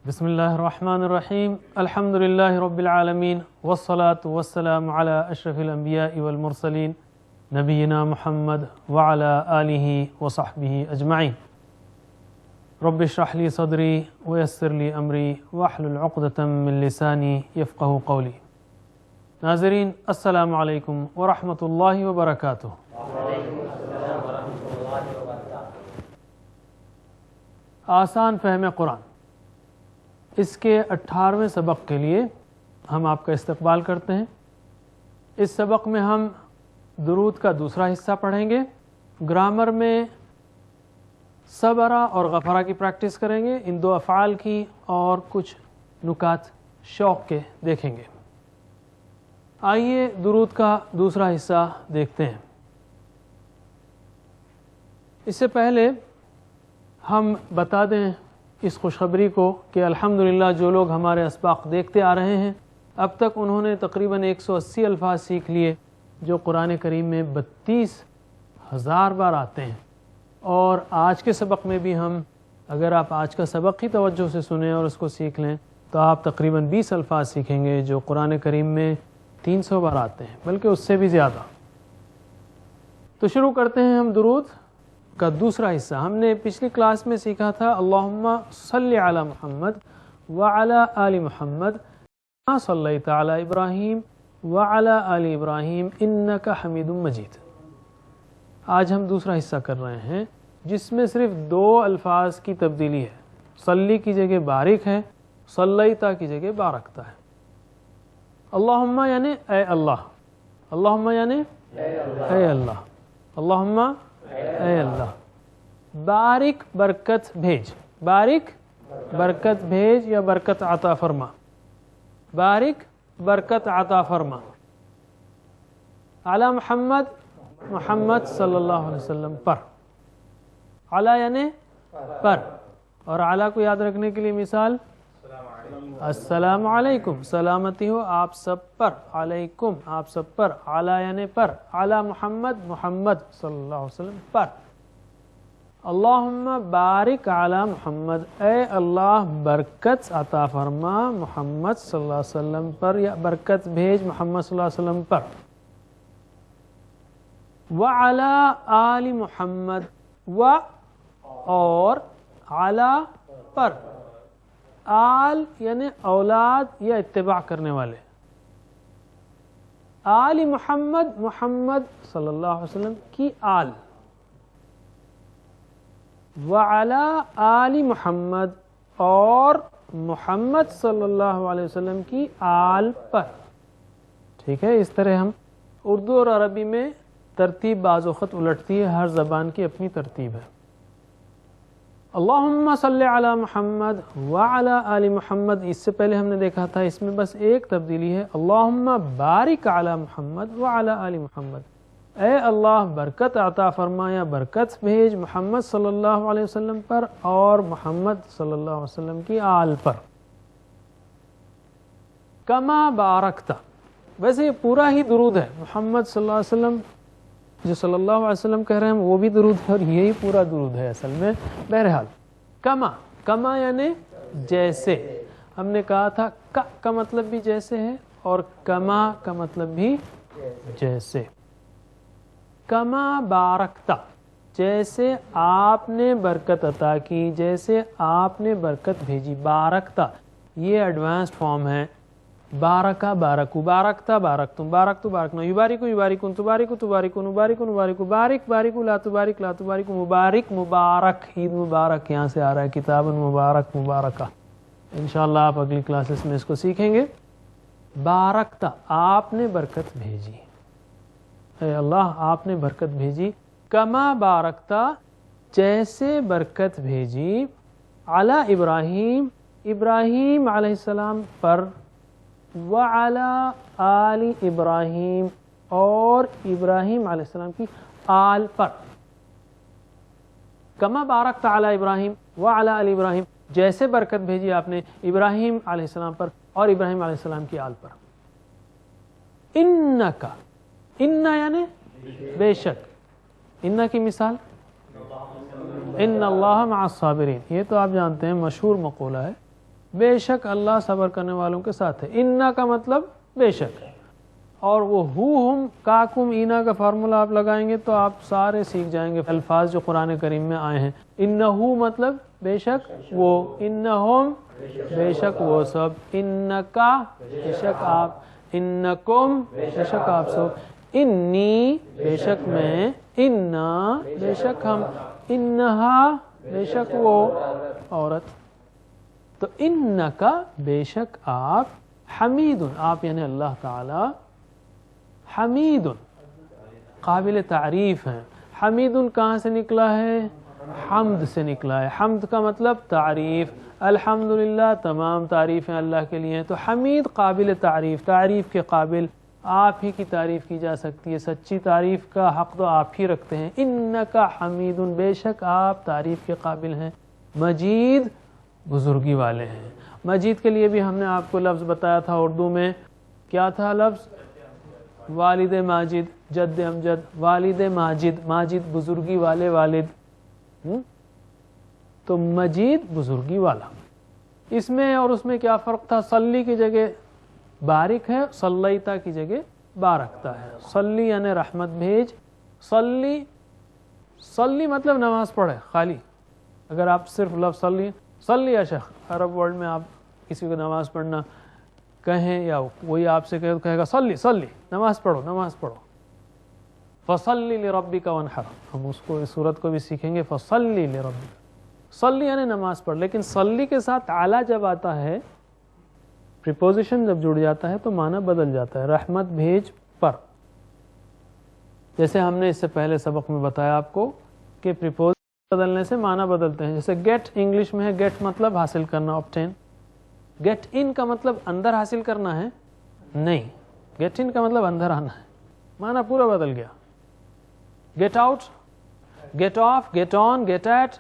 بسم اللہ الرحمن الرحیم الحمد للہ رب العالمین والصلاة والسلام علی اشرف الانبیاء والمرسلین نبینا محمد وعلی آلہ وصحبہ اجمعین رب اشرح لی صدری ویسر لی امری واحلل عقدۃ من لسانی یفقہوا قولی۔ ناظرین السلام علیکم ورحمۃ اللہ وبرکاتہ۔ آسان فہم قرآن، اس کے 18ویں سبق کے لیے ہم آپ کا استقبال کرتے ہیں۔ اس سبق میں ہم درود کا دوسرا حصہ پڑھیں گے، گرامر میں صبرہ اور غفرہ کی پریکٹس کریں گے، ان دو افعال کی، اور کچھ نکات شوق کے دیکھیں گے۔ آئیے درود کا دوسرا حصہ دیکھتے ہیں۔ اس سے پہلے ہم بتا دیں اس خوشخبری کو کہ الحمدللہ جو لوگ ہمارے اسباق دیکھتے آ رہے ہیں، اب تک انہوں نے تقریباً 180 الفاظ سیکھ لیے جو قرآن کریم میں 32,000 بار آتے ہیں۔ اور آج کے سبق میں بھی ہم، اگر آپ آج کا سبق ہی توجہ سے سنیں اور اس کو سیکھ لیں تو آپ تقریباً 20 الفاظ سیکھیں گے جو قرآن کریم میں 300 بار آتے ہیں، بلکہ اس سے بھی زیادہ۔ تو شروع کرتے ہیں ہم درود کا دوسرا حصہ۔ ہم نے پچھلی کلاس میں سیکھا تھا اللہم صلی علی محمد وعلی آل محمد کما صلیت علی ابراہیم وعلی آل ابراہیم انک حمید مجید۔ آج ہم دوسرا حصہ کر رہے ہیں جس میں صرف 2 الفاظ کی تبدیلی ہے، صلی کی جگہ بارک ہے، صلیتا کی جگہ بارکتا ہے۔ اللہم یعنی اے اللہ، اللہم یعنی اے اللہ، اللہم اے اللہ، بارک برکت بھیج، بارک برکت بھیج یا برکت عطا فرما، بارک برکت عطا فرما، علی محمد، محمد صلی اللہ علیہ وسلم پر، علی یعنی پر، اور علی کو یاد رکھنے کے لیے مثال السلام علیکم، سلامتی ہو آپ سب پر، علیکم آپ سب پر، علی یعنی پر، علی محمد، محمد صلی اللہ علیہ وسلم پر۔ اللہم بارک علی محمد، اے اللہ برکت عطا فرما محمد صلی اللہ علیہ وسلم پر، یا برکت بھیج محمد صلی اللہ علیہ وسلم پر۔ وعلی آل محمد، و اور علی پر، آل یعنی اولاد یا اتباع کرنے والے، آل محمد، محمد صلی اللہ علیہ وسلم کی آل، وعلی آل محمد اور محمد صلی اللہ علیہ وسلم کی آل پر۔ ٹھیک ہے، اس طرح ہم اردو اور عربی میں ترتیب بعض وقت الٹتی ہے، ہر زبان کی اپنی ترتیب ہے۔ اللہم صلی علی محمد وعلی آل محمد، اس سے پہلے ہم نے دیکھا تھا اس میں بس ایک تبدیلی ہے، اللہم بارک علی محمد وعلی آل محمد، اے اللہ برکت عطا فرما یا برکت بھیج محمد صلی اللہ علیہ وسلم پر اور محمد صلی اللہ علیہ وسلم کی آل پر۔ کما بارکتا، ویسے یہ پورا ہی درود ہے، محمد صلی اللہ علیہ وسلم جو صلی اللہ علیہ وسلم کہہ رہے ہیں وہ بھی درود ہے اور یہی پورا درود ہے اصل میں۔ بہرحال کما، کما یعنی جیسے، ہم نے کہا تھا کا مطلب بھی جیسے ہے اور کما کا مطلب بھی جیسے۔ کما بارکتا، جیسے آپ نے برکت عطا کی، جیسے آپ نے برکت بھیجی۔ بارکتا یہ ایڈوانسڈ فارم ہے، بارکا بارکو، بارکتا بارکتم، بارکتو بارکنا، یبارکو یبارکون، تبارکو تبارکون، نبارکو نبارکو، بارک بارکو، لا تبارک لا تبارکو، مبارک مبارک، عید مبارک یہاں سے آ رہا ہے، کتاب مبارک مبارکہ۔ انشاءاللہ آپ اگلی کلاسز میں اس کو سیکھیں گے۔ بارکتا آپ نے برکت بھیجی، اے اللہ آپ نے برکت بھیجی۔ کما بارکتا جیسے برکت بھیجی، علی ابراہیم، ابراہیم علیہ السلام پر، وعلی آل ابراہیم اور ابراہیم علیہ السلام کی آل پر۔ کما بارکت علی ابراہیم وعلی آل ابراہیم، جیسے برکت بھیجی آپ نے ابراہیم علیہ السلام پر اور ابراہیم علیہ السلام کی آل پر۔ انکا، ان یعنی بے شک، ان کی مثال ان اللہ مع الصابرین، یہ تو آپ جانتے ہیں مشہور مقولہ ہے، بے شک اللہ صبر کرنے والوں کے ساتھ ہے. انا کا مطلب بے شک، اور وہ ہم کاکم اینا کا فارمولا آپ لگائیں گے تو آپ سارے سیکھ جائیں گے الفاظ جو قرآن کریم میں آئے ہیں. انہو مطلب بے شک وہ، انہم بے شک وہ سب، انکا بے شک آپ، انکم بے شک آپ سب، انی بے شک میں، انا بے شک ہم، انہا بے شک وہ عورت. تو انکا بے شک آپ، حمید آپ یعنی اللہ تعالی، حمید قابل تعریف ہیں. حمید کہاں سے نکلا ہے؟ حمد سے نکلا ہے. حمد کا مطلب تعریف، الحمدللہ تمام تعریفیں اللہ کے لیے ہیں. تو حمید قابل تعریف، تعریف کے قابل، آپ ہی کی تعریف کی جا سکتی ہے، سچی تعریف کا حق تو آپ ہی رکھتے ہیں. انکا حمید بے شک آپ تعریف کے قابل ہیں. مجید بزرگی والے ہیں. مجید کے لیے بھی ہم نے آپ کو لفظ بتایا تھا اردو میں، کیا تھا لفظ؟ والد ماجد، جد امجد، والد ماجد، ماجد بزرگی والے والد. تو مجید بزرگی والا. اس میں اور اس میں کیا فرق تھا؟ صلی کی جگہ بارک ہے، صلیتا کی جگہ بارکتا ہے. صلی یعنی رحمت بھیج، صلی، صلی مطلب نماز پڑھے خالی. اگر آپ صرف لفظ صلی، صلی یا شیخ، عرب ورلڈ میں آپ کسی کو نماز پڑھنا کہیں یا وہی آپ سے کہے گا صلی صلی، نماز پڑھو نماز پڑھو. فصلی لربک وانحر، ہم اس کو اس صورت کو بھی سیکھیں گے. فصلی لربک، صلی یعنی نماز پڑھ. لیکن صلی کے ساتھ اعلیٰ جب آتا ہے، پریپوزیشن جب جڑ جاتا ہے تو معنی بدل جاتا ہے. رحمت بھیج پر، جیسے ہم نے اس سے پہلے سبق میں بتایا آپ کو کہ پریپوزیشن بدلنے سے معنی بدلتے ہیں. جیسے گیٹ انگلش میں ہے، گیٹ مطلب حاصل کرنا، آبٹین. گیٹ ان کا مطلب اندر حاصل کرنا ہے نہیں، گیٹ ان کا مطلب اندر آنا ہے. معنی پورا بدل گیا. Get out, get off, get on, get at,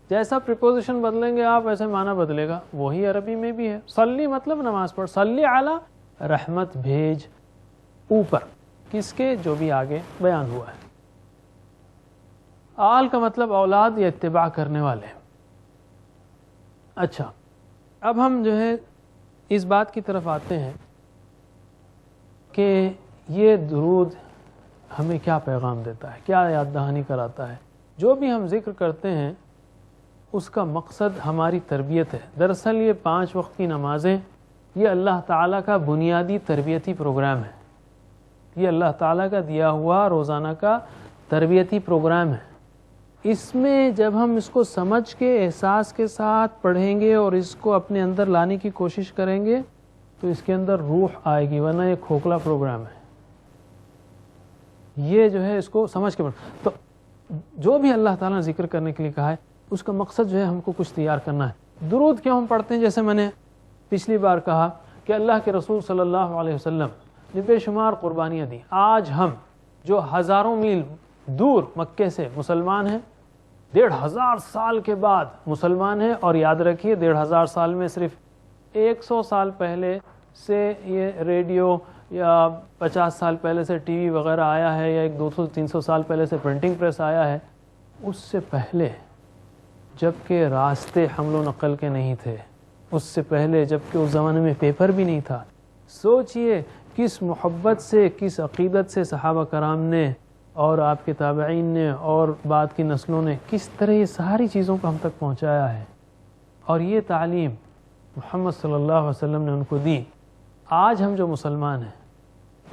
جیسا پریپوزیشن بدلیں گے آپ ویسے معنی بدلے گا. وہی عربی میں بھی ہے. صلی مطلب نماز پڑھ، صلی علی رحمت بھیج اوپر، کس کے؟ جو بھی آگے بیان ہوا ہے. آل کا مطلب اولاد یا اتباع کرنے والے. اچھا، اب ہم جو ہے اس بات کی طرف آتے ہیں کہ یہ درود ہمیں کیا پیغام دیتا ہے، کیا یاد دہانی کراتا ہے. جو بھی ہم ذکر کرتے ہیں اس کا مقصد ہماری تربیت ہے. دراصل یہ 5 وقت کی نمازیں یہ اللہ تعالیٰ کا بنیادی تربیتی پروگرام ہے. یہ اللہ تعالیٰ کا دیا ہوا روزانہ کا تربیتی پروگرام ہے. اس میں جب ہم اس کو سمجھ کے احساس کے ساتھ پڑھیں گے اور اس کو اپنے اندر لانے کی کوشش کریں گے تو اس کے اندر روح آئے گی، ورنہ یہ کھوکھلا پروگرام ہے. یہ جو ہے اس کو سمجھ کے تو جو بھی اللہ تعالیٰ نے ذکر کرنے کے لیے کہا ہے اس کا مقصد جو ہے ہم کو کچھ تیار کرنا ہے. درود کیوں ہم پڑھتے ہیں؟ جیسے میں نے پچھلی بار کہا کہ اللہ کے رسول صلی اللہ علیہ وسلم نے بے شمار قربانیاں دی. آج ہم جو ہزاروں میل دور مکے سے مسلمان ہیں، 1500 سال کے بعد مسلمان ہیں، اور یاد رکھیے 1500 سال میں صرف 100 سال پہلے سے یہ ریڈیو یا 50 سال پہلے سے ٹی وی وغیرہ آیا ہے، یا 200-300 سال پہلے سے پرنٹنگ پریس آیا ہے. اس سے پہلے جب کہ راستے حمل و نقل کے نہیں تھے، اس سے پہلے جب کہ اس زمانے میں پیپر بھی نہیں تھا، سوچئے کس محبت سے، کس عقیدت سے صحابہ کرام نے اور آپ کے تابعین نے اور بعد کی نسلوں نے کس طرح یہ ساری چیزوں کو ہم تک پہنچایا ہے. اور یہ تعلیم محمد صلی اللہ علیہ وسلم نے ان کو دی. آج ہم جو مسلمان ہیں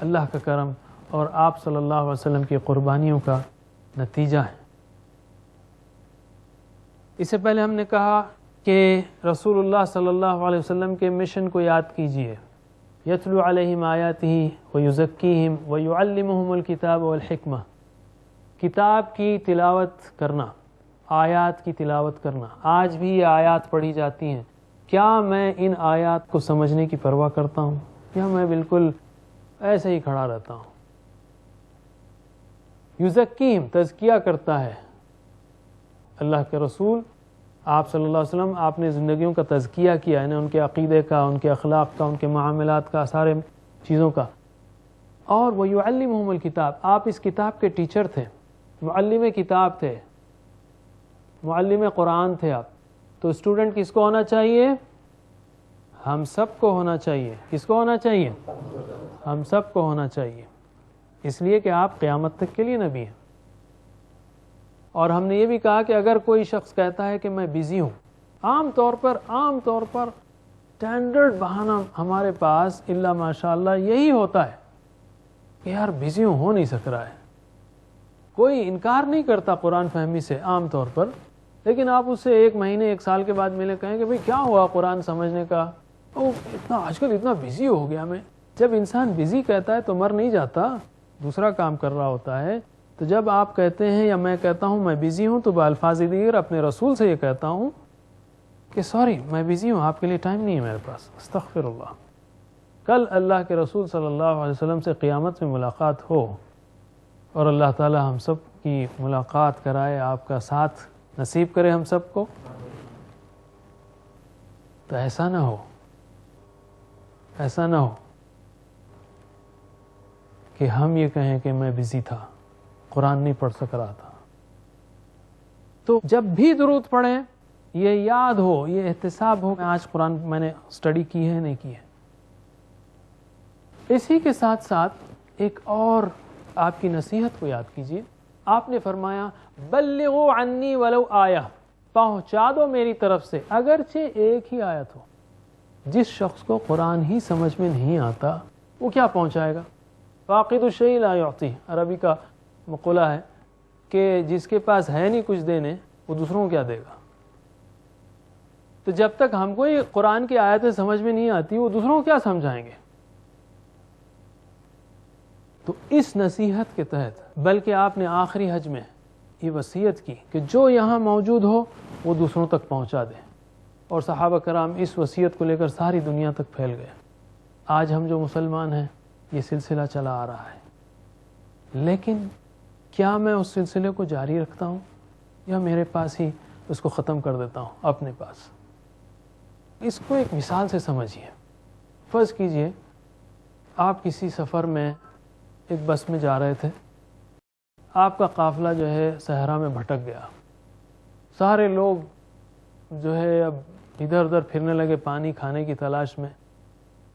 اللہ کا کرم اور آپ صلی اللہ علیہ وسلم کی قربانیوں کا نتیجہ ہے. اس سے پہلے ہم نے کہا کہ رسول اللہ صلی اللہ علیہ وسلم کے مشن کو یاد کیجئے. یتلو علیہم آیاتہ ویزکیہم ویعلمہم الکتاب والحکمہ. کتاب کی تلاوت کرنا، آیات کی تلاوت کرنا. آج بھی یہ آیات پڑھی جاتی ہیں. کیا میں ان آیات کو سمجھنے کی پرواہ کرتا ہوں یا میں بالکل ایسے ہی کھڑا رہتا ہوں؟ یزکیہم تزکیہ کرتا ہے اللہ کے رسول آپ صلی اللہ علیہ وسلم. آپ نے زندگیوں کا تزکیہ کیا، یعنی ان کے عقیدے کا، ان کے اخلاق کا، ان کے معاملات کا، سارے چیزوں کا. اور وَيُعَلِّمُهُمُ الْكِتاب، آپ اس کتاب کے ٹیچر تھے، معلم کتاب تھے، معلم قرآن تھے آپ. تو اسٹوڈنٹ کس کو ہونا چاہیے؟ ہم سب کو ہونا چاہیے. کس کو ہونا چاہیے؟ ہم سب کو ہونا چاہیے، اس لیے کہ آپ قیامت تک کے لیے نبی ہیں. اور ہم نے یہ بھی کہا کہ اگر کوئی شخص کہتا ہے کہ میں بزی ہوں، عام طور پر اسٹینڈرڈ بہانہ ہمارے پاس الا ماشاء اللہ یہی ہوتا ہے کہ یار بزی ہوں، ہو نہیں سک رہا ہے. کوئی انکار نہیں کرتا قرآن فہمی سے عام طور پر، لیکن آپ اس سے 1 مہینے 1 سال کے بعد ملے، کہیں کہ بھئی کیا ہوا قرآن سمجھنے کا؟ آج کل اتنا بزی ہو گیا میں. جب انسان بزی کہتا ہے تو مر نہیں جاتا، دوسرا کام کر رہا ہوتا ہے. تو جب آپ کہتے ہیں یا میں کہتا ہوں میں بزی ہوں، تو بالفاظ دیگر اپنے رسول سے یہ کہتا ہوں کہ سوری میں بزی ہوں، آپ کے لیے ٹائم نہیں ہے میرے پاس، استغفر اللہ. کل اللہ کے رسول صلی اللہ علیہ وسلم سے قیامت میں ملاقات ہو اور اللہ تعالی ہم سب کی ملاقات کرائے، آپ کا ساتھ نصیب کرے ہم سب کو. تو ایسا نہ ہو کہ ہم یہ کہیں کہ میں بزی تھا، قرآن نہیں پڑھ سک رہا تھا. تو جب بھی درود پڑھیں یہ یاد ہو، یہ احتساب ہو کہ آج قرآن میں نے اسٹڈی کی ہے نہیں کی ہے. اسی کے ساتھ ساتھ ایک اور آپ کی نصیحت کو یاد کیجیے. آپ نے فرمایا بلغوا عنی ولو آیہ، پہنچا دو میری طرف سے اگرچہ ایک ہی آیت ہو. جس شخص کو قرآن ہی سمجھ میں نہیں آتا وہ کیا پہنچائے گا؟ فاقد الشیء لا یعطی، عربی کا مقولہ ہے کہ جس کے پاس ہے نہیں کچھ دینے وہ دوسروں کو کیا دے گا. تو جب تک ہم کو یہ قرآن کی آیتیں سمجھ میں نہیں آتی وہ دوسروں کو کیا سمجھائیں گے؟ تو اس نصیحت کے تحت بلکہ آپ نے آخری حج میں یہ وصیت کی کہ جو یہاں موجود ہو وہ دوسروں تک پہنچا دے، اور صحابہ کرام اس وصیت کو لے کر ساری دنیا تک پھیل گئے. آج ہم جو مسلمان ہیں یہ سلسلہ چلا آ رہا ہے، لیکن کیا میں اس سلسلے کو جاری رکھتا ہوں یا میرے پاس ہی اس کو ختم کر دیتا ہوں اپنے پاس؟ اس کو ایک مثال سے سمجھیے. فرض کیجئے آپ کسی سفر میں ایک بس میں جا رہے تھے، آپ کا قافلہ جو ہے صحرا میں بھٹک گیا، سارے لوگ جو ہے اب ادھر ادھر پھرنے لگے پانی کھانے کی تلاش میں،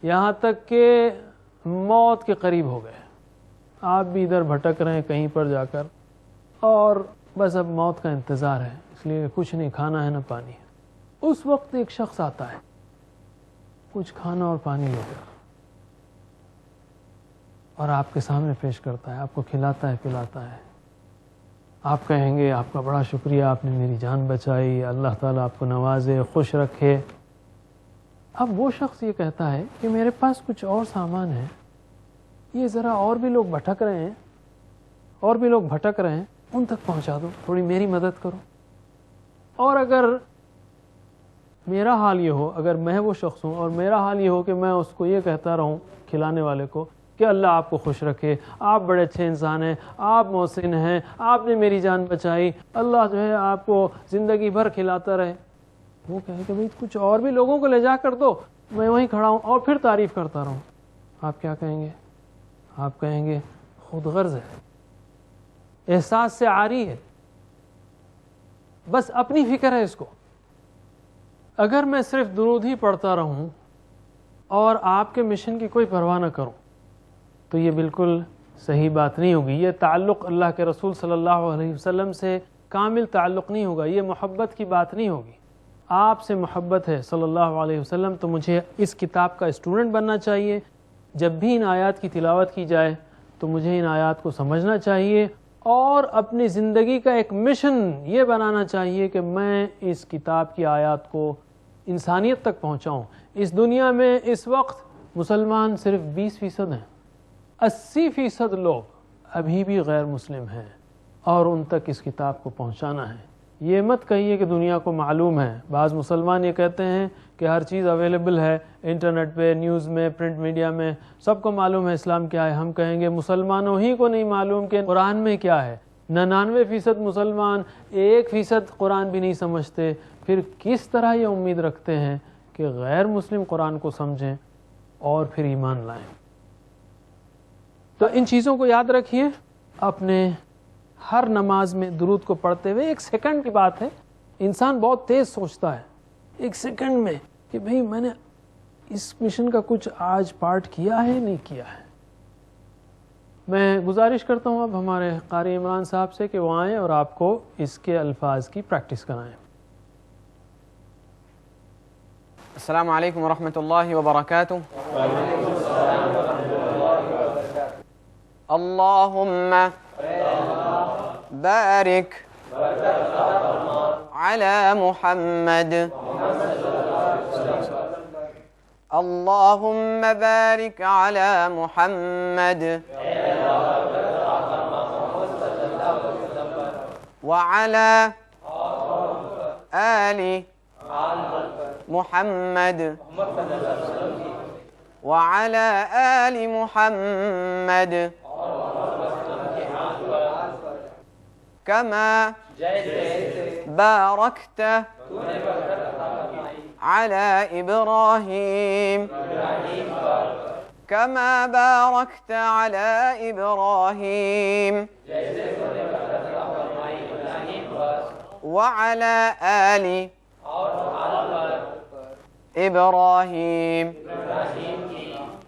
یہاں تک کہ موت کے قریب ہو گئے. آپ بھی ادھر بھٹک رہے ہیں کہیں پر جا کر، اور بس اب موت کا انتظار ہے، اس لیے کہ کچھ نہیں کھانا ہے نہ پانی ہے. اس وقت ایک شخص آتا ہے کچھ کھانا اور پانی لے کر اور آپ کے سامنے پیش کرتا ہے، آپ کو کھلاتا ہے پلاتا ہے. آپ کہیں گے آپ کا بڑا شکریہ، آپ نے میری جان بچائی، اللہ تعالیٰ آپ کو نوازے، خوش رکھے. اب وہ شخص یہ کہتا ہے کہ میرے پاس کچھ اور سامان ہے، یہ ذرا اور بھی لوگ بھٹک رہے ہیں ان تک پہنچا دو، تھوڑی میری مدد کرو. اور اگر میرا حال یہ ہو، اگر میں وہ شخص ہوں اور میرا حال یہ ہو کہ میں اس کو یہ کہتا رہوں کھلانے والے کو کہ اللہ آپ کو خوش رکھے، آپ بڑے اچھے انسان ہیں، آپ محسن ہیں، آپ نے میری جان بچائی، اللہ جو ہے آپ کو زندگی بھر کھلاتا رہے. وہ کہے کہ بھئی کچھ اور بھی لوگوں کو لے جا کر دو، میں وہیں کھڑا ہوں اور پھر تعریف کرتا رہوں. آپ کیا کہیں گے؟ آپ کہیں گے خود غرض ہے، احساس سے عاری ہے، بس اپنی فکر ہے اس کو. اگر میں صرف درود ہی پڑھتا رہوں اور آپ کے مشن کی کوئی پرواہ نہ کروں تو یہ بالکل صحیح بات نہیں ہوگی. یہ تعلق اللہ کے رسول صلی اللہ علیہ وسلم سے کامل تعلق نہیں ہوگا، یہ محبت کی بات نہیں ہوگی. آپ سے محبت ہے صلی اللہ علیہ وسلم تو مجھے اس کتاب کا اسٹوڈنٹ بننا چاہیے. جب بھی ان آیات کی تلاوت کی جائے تو مجھے ان آیات کو سمجھنا چاہیے اور اپنی زندگی کا ایک مشن یہ بنانا چاہیے کہ میں اس کتاب کی آیات کو انسانیت تک پہنچاؤں. اس دنیا میں اس وقت مسلمان صرف 20% ہیں، 80% لوگ ابھی بھی غیر مسلم ہیں، اور ان تک اس کتاب کو پہنچانا ہے. یہ مت کہیے کہ دنیا کو معلوم ہے. بعض مسلمان یہ کہتے ہیں کہ ہر چیز اویلیبل ہے انٹرنیٹ پہ، نیوز میں، پرنٹ میڈیا میں، سب کو معلوم ہے اسلام کیا ہے. ہم کہیں گے مسلمانوں ہی کو نہیں معلوم کہ قرآن میں کیا ہے. 99% مسلمان 1% قرآن بھی نہیں سمجھتے. پھر کس طرح یہ امید رکھتے ہیں کہ غیر مسلم قرآن کو سمجھیں اور پھر ایمان لائیں؟ تو ان چیزوں کو یاد رکھیے. اپنے ہر نماز میں درود کو پڑھتے ہوئے 1 سیکنڈ کی بات ہے، انسان بہت تیز سوچتا ہے 1 سیکنڈ میں کہ بھئی میں نے اس مشن کا کچھ آج پارٹ کیا ہے نہیں کیا ہے؟ میں گزارش کرتا ہوں اب ہمارے قاری عمران صاحب سے کہ وہ آئیں اور آپ کو اس کے الفاظ کی پریکٹس کرائیں۔ السلام علیکم ورحمۃ اللہ وبرکاتہ۔ اللہم بارک علی محمد، اللہم بارک علی محمد وعلی آل محمد وعلى آل محمد كما باركت على إبراهيم كما باركت على إبراهيم وعلى آل إبراهيم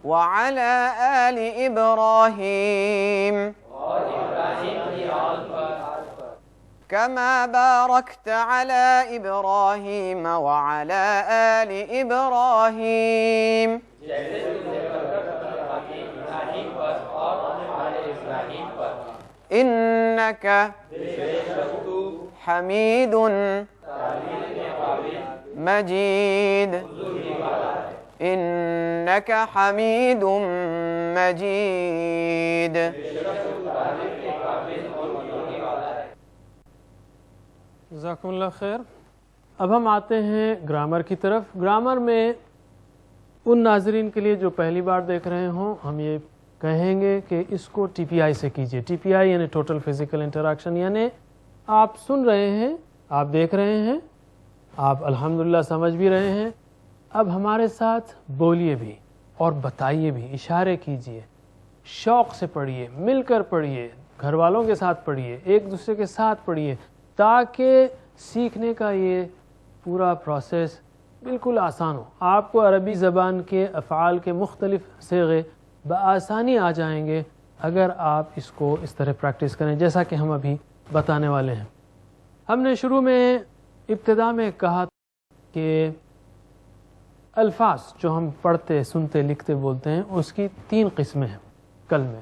وعلى آل إبراهيم كما باركت على إبراهيم وعلى آل إبراهيم إنك حميد مجيد إنك حميد مجيد۔ جزاکم اللہ خیر۔ اب ہم آتے ہیں گرامر کی طرف۔ گرامر میں ان ناظرین کے لیے جو پہلی بار دیکھ رہے ہوں، ہم یہ کہیں گے کہ اس کو ٹی پی آئی سے کیجئے۔ ٹی پی آئی یعنی ٹوٹل فزیکل انٹریکشن، یعنی آپ سن رہے ہیں، آپ دیکھ رہے ہیں، آپ الحمدللہ سمجھ بھی رہے ہیں، اب ہمارے ساتھ بولیے بھی اور بتائیے بھی، اشارے کیجئے، شوق سے پڑھیے، مل کر پڑھیے، گھر والوں کے ساتھ پڑھیے، ایک دوسرے کے ساتھ پڑھیے، تاکہ سیکھنے کا یہ پورا پروسیس بالکل آسان ہو۔ آپ کو عربی زبان کے افعال کے مختلف صیغے بآسانی آ جائیں گے اگر آپ اس کو اس طرح پریکٹس کریں، جیسا کہ ہم ابھی بتانے والے ہیں۔ ہم نے شروع میں ابتدا میں کہا کہ الفاظ جو ہم پڑھتے، سنتے، لکھتے، بولتے ہیں، اس کی 3 قسمیں ہیں کلمے۔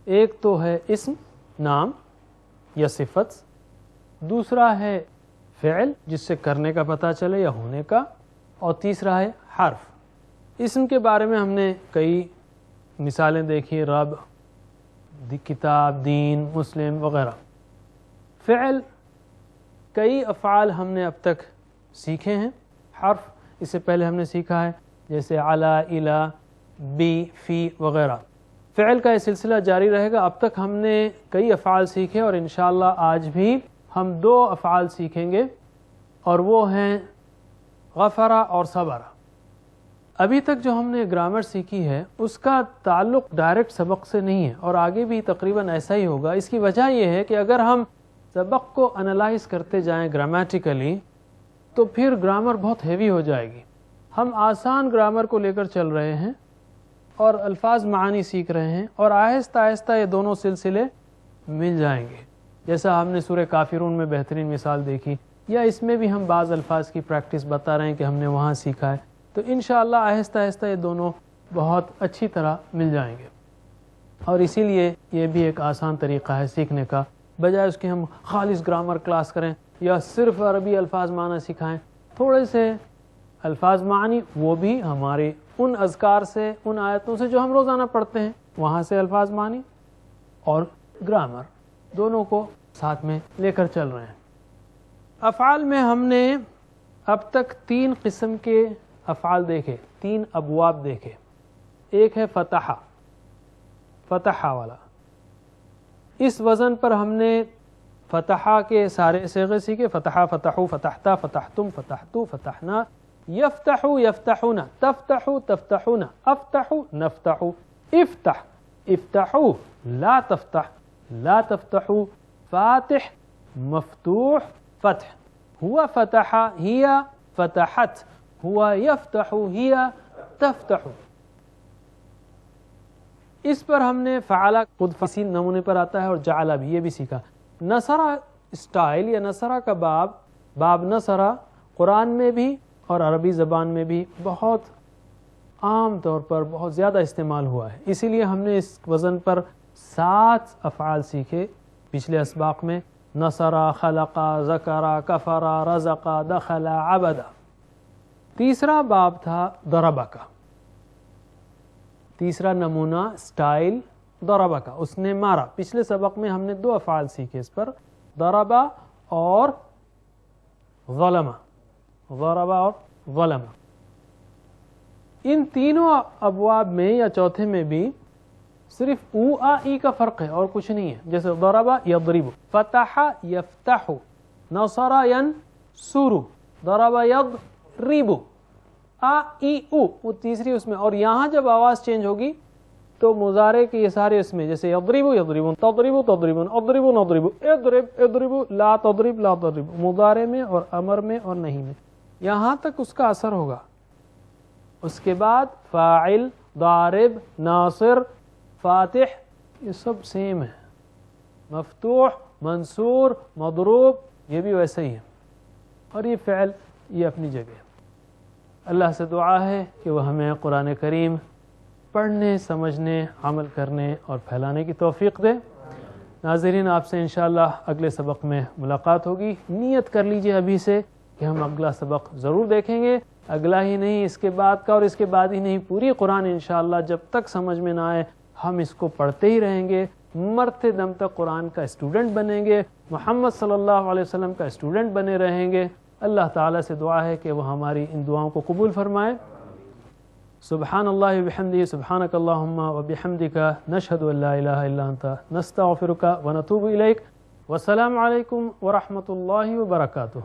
ایک تو ہے اسم، نام یا صفت، دوسرا ہے فعل جس سے کرنے کا پتہ چلے یا ہونے کا، اور تیسرا ہے حرف۔ اسم کے بارے میں ہم نے کئی مثالیں دیکھی، رب، کتاب، دین، مسلم وغیرہ۔ فعل، کئی افعال ہم نے اب تک سیکھے ہیں۔ حرف اس سے پہلے ہم نے سیکھا ہے، جیسے علی، الی، بی، فی وغیرہ۔ فعل کا یہ سلسلہ جاری رہے گا۔ اب تک ہم نے کئی افعال سیکھے اور انشاءاللہ آج بھی ہم 2 افعال سیکھیں گے، اور وہ ہیں غفرہ اور صبرہ۔ ابھی تک جو ہم نے گرامر سیکھی ہے اس کا تعلق ڈائریکٹ سبق سے نہیں ہے، اور آگے بھی تقریباً ایسا ہی ہوگا۔ اس کی وجہ یہ ہے کہ اگر ہم سبق کو انالائز کرتے جائیں گرامیٹیکلی تو پھر گرامر بہت ہیوی ہو جائے گی۔ ہم آسان گرامر کو لے کر چل رہے ہیں اور الفاظ معانی سیکھ رہے ہیں، اور آہستہ آہستہ یہ دونوں سلسلے مل جائیں گے، جیسا ہم نے سورہ کافرون میں بہترین مثال دیکھی، یا اس میں بھی ہم بعض الفاظ کی پریکٹس بتا رہے ہیں کہ ہم نے وہاں سیکھا ہے۔ تو انشاءاللہ آہستہ آہستہ یہ دونوں بہت اچھی طرح مل جائیں گے، اور اسی لیے یہ بھی ایک آسان طریقہ ہے سیکھنے کا، بجائے اس کے ہم خالص گرامر کلاس کریں یا صرف عربی الفاظ معنی سکھائیں۔ تھوڑے سے الفاظ معنی وہ بھی ہمارے ان اذکار سے، ان آیتوں سے جو ہم روزانہ پڑھتے ہیں، وہاں سے الفاظ معنی اور گرامر دونوں کو ساتھ میں لے کر چل رہے ہیں۔ افعال میں ہم نے اب تک 3 قسم کے افعال دیکھے، 3 ابواب دیکھے۔ ایک ہے فتح، فتح والا۔ اس وزن پر ہم نے فتح کے سارے صیغے سیکھے، فتح، فتحو، فتحتا، فتحتم، فتحتو، فتحنا، یفتح، یفتحون، تفتح، تفتحون، افتح، نفتح، افتح، افتحو، لا تفتح، لا تفتحو، فاتح، مفتوح، فتح، هو فتح، هي فتحت، هو يفتح، هي تفتح. اس پر ہم نے فعلا خود فصیل نمونے پر آتا ہے اور جعلا بھی، یہ بھی سیکھا. نصرہ اسٹائل یا نصرہ کا باب نصرہ قرآن میں بھی اور عربی زبان میں بھی بہت عام طور پر بہت زیادہ استعمال ہوا ہے. اسی لیے ہم نے اس وزن پر 7 افعال سیکھے پچھلے اسباق میں: نصرہ، خلقہ، ذکرہ، کفرہ، رزقہ، دخلہ، عبدہ. تیسرا باب تھا ضربہ کا، تیسرا نمونہ اسٹائل ضربہ کا، اس نے مارا. پچھلے سبق میں ہم نے 2 افعال سیکھے اس پر، ضربہ اور ظلمہ. ضربہ اور ظلمہ. ان تینوں ابواب میں یا چوتھے میں بھی صرف او آ ای کا فرق ہے اور کچھ نہیں ہے. جیسے ضربہ یضرب، فتح یفتح، نصر ینصر، ضرب یضرب، آ ای او وہ تیسری اس میں. اور یہاں جب آواز چینج ہوگی تو مضارع کے یہ سارے اس میں، جیسے یضرب یضربون، تضرب تضربون، اضرب نضرب، اضرب اضرب، لا تضرب لا تضرب، مضارع میں اور امر میں اور نہیں میں، یہاں تک اس کا اثر ہوگا. اس کے بعد فاعل، ضارب، ناصر، فاتح، یہ سب سیم ہے. مفتوح، منصور، مضروب، یہ بھی ویسا ہی ہے. اور یہ فعل یہ اپنی جگہ. اللہ سے دعا ہے کہ وہ ہمیں قرآن کریم پڑھنے، سمجھنے، عمل کرنے اور پھیلانے کی توفیق دے. ناظرین، آپ سے انشاءاللہ اگلے سبق میں ملاقات ہوگی. نیت کر لیجئے ابھی سے کہ ہم اگلا سبق ضرور دیکھیں گے. اگلا ہی نہیں، اس کے بعد کا، اور اس کے بعد ہی نہیں، پوری قرآن انشاءاللہ جب تک سمجھ میں نہ آئے ہم اس کو پڑھتے ہی رہیں گے. مرتے دم تک قرآن کا اسٹوڈنٹ بنیں گے، محمد صلی اللہ علیہ وسلم کا اسٹوڈنٹ بنے رہیں گے. اللہ تعالیٰ سے دعا ہے کہ وہ ہماری ان دعاؤں کو قبول فرمائے. سبحان اللہ وبحمدہ، سبحانک اللہم وبحمدک، نشہد ان لا الہ الا انت، نستغفرک ونتوب الیک. والسلام علیکم ورحمۃ اللہ وبرکاتہ.